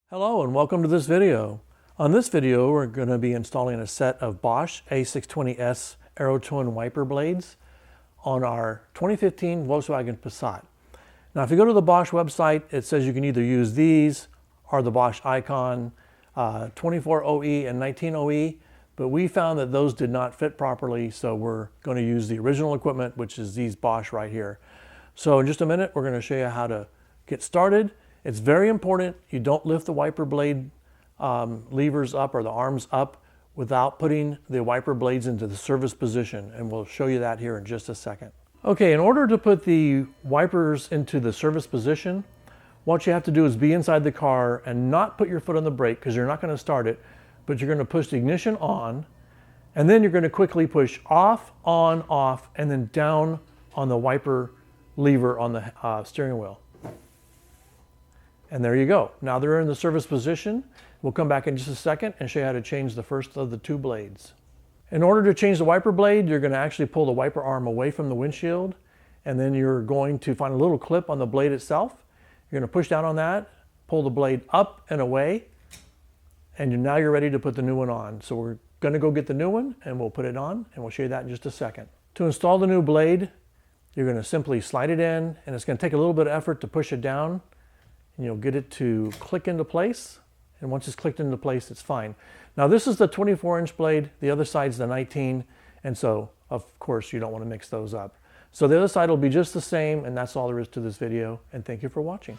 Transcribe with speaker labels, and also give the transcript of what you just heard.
Speaker 1: Hello and welcome to this video. On this video we're going to be installing a set of Bosch A620S AeroTwin wiper blades on our 2015 Volkswagen Passat. Now if you go to the Bosch website, it says you can either use these or the Bosch Icon 24OE and 19OE, but we found that those did not fit properly, so we're going to use the original equipment, which is these Bosch right here. So in just a minute we're going to show you how to get started. It's very important you don't lift the wiper blade levers up or the arms up without putting the wiper blades into the service position, and we'll show you that here in just a second. Okay, in order to put the wipers into the service position, what you have to do is be inside the car and not put your foot on the brake, because you're not going to start it, but you're going to push the ignition on, and then you're going to quickly push off, on, off, and then down on the wiper lever on the steering wheel. And there you go. Now they're in the service position. We'll come back in just a second and show you how to change the first of the two blades. In order to change the wiper blade, you're going to actually pull the wiper arm away from the windshield, and then you're going to find a little clip on the blade itself. You're going to push down on that, pull the blade up and away, and now you're ready to put the new one on. So we're going to go get the new one and we'll put it on, and we'll show you that in just a second. To install the new blade, you're going to simply slide it in, and it's going to take a little bit of effort to push it down. And you'll get it to click into place, and once it's clicked into place, it's fine. Now this is the 24-inch blade, the other side's the 19, and so of course you don't want to mix those up. So the other side will be just the same, and that's all there is to this video, and thank you for watching.